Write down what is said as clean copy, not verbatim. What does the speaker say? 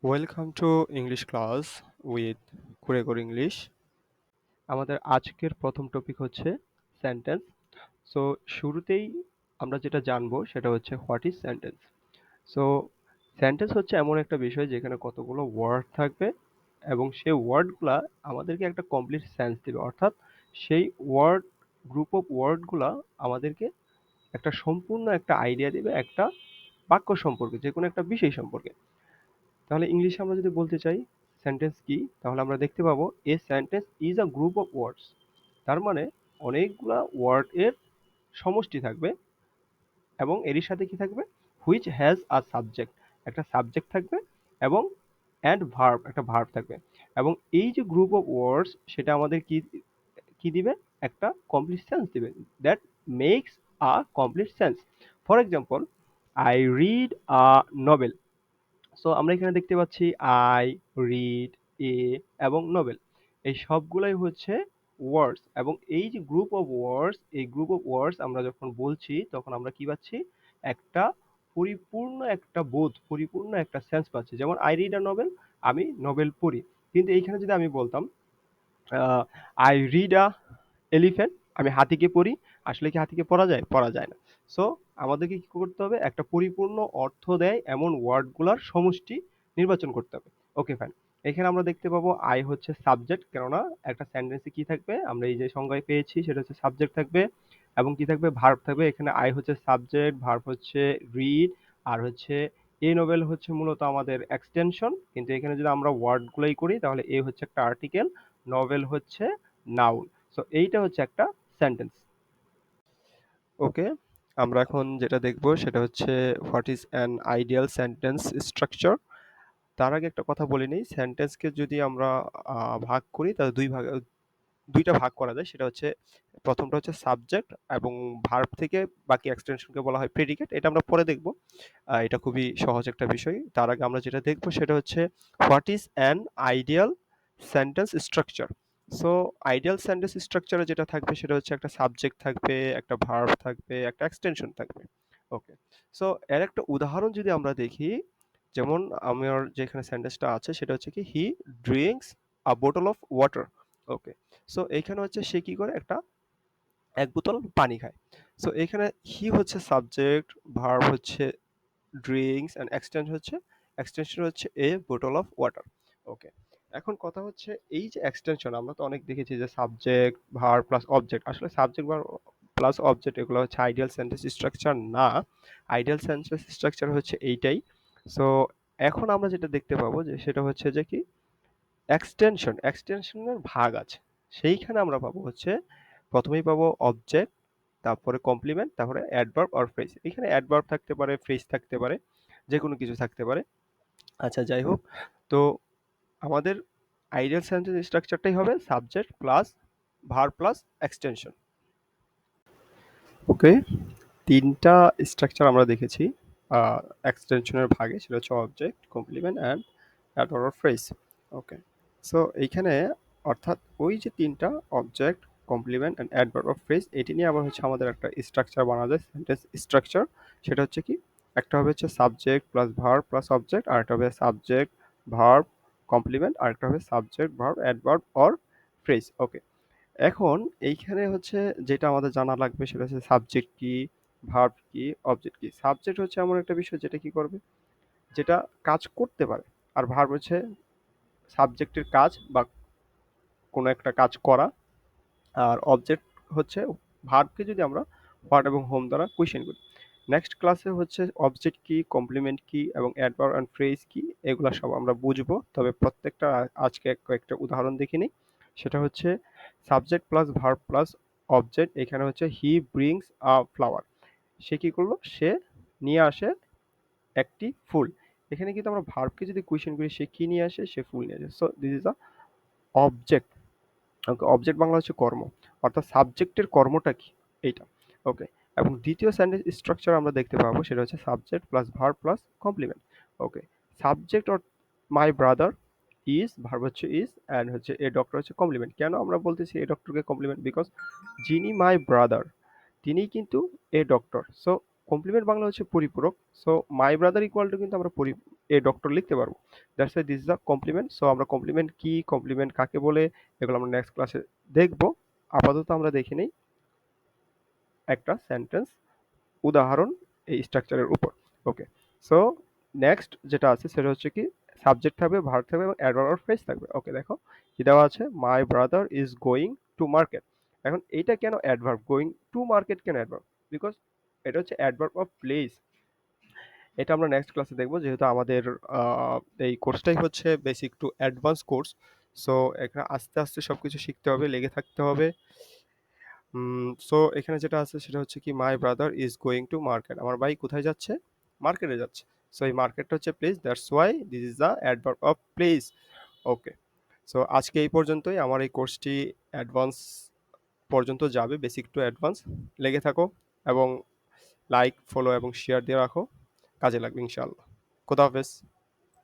Welcome to English class with Kureghor English. আমাদের আজকের প্রথম টপিক হচ্ছে সেন্টেন্স। সো শুরুতেই আমরা যেটা জানবো সেটা হচ্ছে what is sentence. So sentence হচ্ছে এমন একটা বিষয় যেখানে কতগুলো ওয়ার্ড থাকবে এবং সেই ওয়ার্ডগুলা আমাদেরকে একটা কমপ্লিট সেন্স দিবে, অর্থাৎ সেই ওয়ার্ড গ্রুপ অফ ওয়ার্ডগুলা আমাদেরকে একটা সম্পূর্ণ একটা আইডিয়া দিবে একটা বাক্য সম্পর্কে, যে কোনো একটা বিষয় সম্পর্কে। তাহলে ইংলিশে আমরা যদি বলতে চাই সেন্টেন্স কি, তাহলে আমরা দেখতে পাবো a sentence is a group of words. তার মানে অনেকগুলা ওয়ার্ড এর সমষ্টি থাকবে এবং এরই সাথে কি থাকবে, হুইচ হ্যাজ আ সাবজেক্ট, একটা সাবজেক্ট থাকবে এবং অ্যান্ড ভার্ব, একটা ভার্ব থাকবে। এবং এই যে গ্রুপ অফ ওয়ার্ডস সেটা আমাদের কি কি দিবে, একটা কমপ্লিট সেন্স দিবে, that makes a complete sense. For example, I read a novel. So আমরা এখানে দেখতে পাচ্ছি আই, রিড, এ এবং নোবেল, এই সবগুলাই হচ্ছে ওয়ার্ডস। এবং এই যে গ্রুপ অফ ওয়ার্ডস, এই গ্রুপ অফ ওয়ার্ডস আমরা যখন বলছি তখন আমরা কি পাচ্ছি, একটা পরিপূর্ণ একটা বোধ, পরিপূর্ণ একটা সেন্স পাচ্ছি। যেমন আই রিড আ নোবেল, আমি নোবেল পড়ি। কিন্তু এইখানে যদি আমি বলতাম আই রিড আ এলিফ্যান্ট, আমি হাতিকে পড়ি, আসলে কি হাতিকে পড়া যায়? পড়া যায় না। সো আমাদেরকে কি করতে হবে, একটা পরিপূর্ণ অর্থ দেয় এমন ওয়ার্ডগুলার সমষ্টি নির্বাচন করতে হবে। Okay fine. এখানে আমরা দেখতে পাবো আই হচ্ছে সাবজেক্ট, কেননা একটা সেন্টেন্সে কি থাকবে, আমরা এই যে সংজ্ঞায় পেয়েছি সেটা হচ্ছে সাবজেক্ট থাকবে এবং কি থাকবে, ভার্ব থাকবে। এখানে আই হচ্ছে সাবজেক্ট, ভার্ব হচ্ছে রিড, আর হচ্ছে এ নোবেল হচ্ছে মূলত আমাদের এক্সটেনশন। কিন্তু এখানে যদি আমরা ওয়ার্ডগুলোই করি তাহলে এ হচ্ছে একটা আর্টিকেল, নোবেল হচ্ছে নাউন। সো এইটা হচ্ছে একটা সেন্টেন্স। ওকে, আমরা এখন যেটা দেখব সেটা হচ্ছে what is an ideal sentence structure. তার আগে একটা কথা বলে নিই, সেন্টেন্সকে যদি আমরা ভাগ করি তাহলে দুইটা ভাগ করা যায়। সেটা হচ্ছে, প্রথমটা হচ্ছে সাবজেক্ট এবং ভার্ব থেকে বাকি এক্সটেনশনকে বলা হয় প্রেডিকেট। এটা আমরা পরে দেখব। এটা খুবই সহজ একটা বিষয়। তার আগে আমরা যেটা দেখব সেটা হচ্ছে what is an ideal sentence structure. So ideal sentence স্ট্রাকচারে যেটা থাকবে সেটা হচ্ছে একটা সাবজেক্ট থাকবে, একটা ভার্ব থাকবে, একটা এক্সটেনশন থাকবে। ওকে, সো এর একটা উদাহরণ যদি আমরা দেখি, যেমন আমার যেখানে সেন্টেন্সটা আছে সেটা হচ্ছে কি, he drinks a bottle of water. Okay, so এইখানে হচ্ছে সে কি করে, একটা এক বোতল পানি খায়। সো এখানে হি হচ্ছে সাবজেক্ট, ভার্ব হচ্ছে ড্রিঙ্কস এন্ড এক্সটেনশন হচ্ছে এ বোটল অফ ওয়াটার। ওকে, এখন কথা হচ্ছে এই যে এক্সটেনশন, আমরা তো অনেক দেখেছি যে সাবজেক্ট ভার্ব প্লাস অবজেক্ট, আসলে সাবজেক্ট ভার্ব প্লাস অবজেক্ট এগুলো হচ্ছে আইডিয়াল সেন্টেন্স স্ট্রাকচার না। আইডিয়াল সেন্টেন্স স্ট্রাকচার হচ্ছে এইটাই। সো এখন আমরা যেটা দেখতে পাবো যে সেটা হচ্ছে যে কি, এক্সটেনশনের ভাগ আছে। সেইখানে আমরা পাবো হচ্ছে, প্রথমেই পাবো অবজেক্ট, তারপরে কমপ্লিমেন্ট, তারপরে অ্যাডভার্ব অর ফ্রেজ। এখানে অ্যাডভার্ব থাকতে পারে, ফ্রেজ থাকতে পারে, যে কোনো কিছু থাকতে পারে। আচ্ছা যাই হোক, তো আমাদের আইডিয়াল সেন্টেন্স স্ট্রাকচারটাই হবে subject plus verb plus extension. Okay, তিনটা স্ট্রাকচার আমরা দেখেছি এক্সটেনশনের ভাগে, সেটা হচ্ছে object, complement and adverb or phrase. Okay, so এইখানে অর্থাৎ ওই যে তিনটা, object, complement and adverb of phrase, এটি নিয়ে আবার হচ্ছে আমাদের একটা স্ট্রাকচার বানানো যায়, সেন্টেন্স স্ট্রাকচার। সেটা হচ্ছে কি, একটা হবে হচ্ছে subject plus verb plus object, আর একটা হবে সাবজেক্ট ভার্ব কমপ্লিমেন্ট, আর একটা হবে subject verb adverb or phrase. Okay, এখন এইখানে হচ্ছে যেটা আমাদের জানা লাগবে সেটা হচ্ছে সাবজেক্ট কি, ভার্ব কি, অবজেক্ট কি। সাবজেক্ট হচ্ছে এমন একটা বিষয় যেটা কি করবে, যেটা কাজ করতে পারে। আর ভার্ব হচ্ছে সাবজেক্টের কাজ বা কোনো একটা কাজ করা। আর অবজেক্ট হচ্ছে ভার্বকে যদি আমরা হোয়াট এবং হোম দ্বারা কোয়েশ্চেন করি। নেক্সট ক্লাসে হচ্ছে অবজেক্ট কি, কমপ্লিমেন্ট কি এবং অ্যাডভার্ব অ্যান্ড ফ্রেজ কি, এগুলো সব আমরা বুঝবো। তবে প্রত্যেকটা আজকে কয়েকটা উদাহরণ দেখে নিই। সেটা হচ্ছে subject plus verb plus object. এখানে হচ্ছে হি ব্রিংস আ ফ্লাওয়ার, সে কি করলো, সে নিয়ে আসে একটি ফুল। এখানে কিন্তু আমরা ভার্বকে যদি কোয়েশ্চেন করি, সে কি নিয়ে আসে, সে ফুল নিয়ে আসে। So this is a object. Okay, object Bangla হচ্ছে কর্ম, অর্থাৎ সাবজেক্টের কর্মটা কি, এইটা। ওকে, এবং দ্বিতীয় সেন্টেন্স স্ট্রাকচার আমরা দেখতে পাবো সেটা হচ্ছে subject plus verb plus complement. Okay, subject or my brother is, verb হচ্ছে ইজ, অ্যান্ড হচ্ছে এ ডক্টর হচ্ছে কমপ্লিমেন্ট। কেন আমরা বলতেছি এ ডক্টরকে কমপ্লিমেন্ট, বিকজ যিনি মাই ব্রাদার তিনি কিন্তু a doctor. So complement Bangla হচ্ছে পরিপূরক। So my brother equal to কিন্তু আমরা এ ডক্টর লিখতে পারবো। That's why this is a complement. So আমরা কমপ্লিমেন্ট কি, কমপ্লিমেন্ট কাকে বলে, এগুলো আমরা নেক্সট ক্লাসে দেখবো। আপাতত আমরা দেখে নেই একটা সেন্টেন্স উদাহরণ এই স্ট্রাকচারের উপর। ওকে, সো নেক্সট যেটা আছে সেটা হচ্ছে কি, সাবজেক্ট থাকবে, ভার্ব থাকবে এবং অ্যাডভার্ব অর ফ্রেজ থাকবে। ওকে, দেখো কি দেওয়া আছে, মাই brother is going to market. এখন এইটা কেন অ্যাডভার্ব, গোয়িং টু মার্কেট কেন অ্যাডভার্ব? বিকজ এটা হচ্ছে অ্যাডভার্ব অফ প্লেস। এটা আমরা নেক্সট ক্লাসে দেখবো, যেহেতু আমাদের এই কোর্সটাই হচ্ছে basic to advance course. So এখানে আস্তে আস্তে সবকিছু শিখতে হবে, লেগে থাকতে হবে। সো এখানে যেটা আছে সেটা হচ্ছে কি, মাই brother is going to market, আমার ভাই কোথায় যাচ্ছে, মার্কেটে যাচ্ছে। সো এই মার্কেটটা হচ্ছে place, that's why this is the adverb of place. Okay, so আজকে এই পর্যন্তই। আমার এই কোর্সটি অ্যাডভান্স পর্যন্ত যাবে, বেসিক টু অ্যাডভান্স। লেগে থাকো এবং লাইক, ফলো এবং শেয়ার দিয়ে রাখো, কাজে লাগবে ইনশাআল্লাহ। খোদা হাফেজ।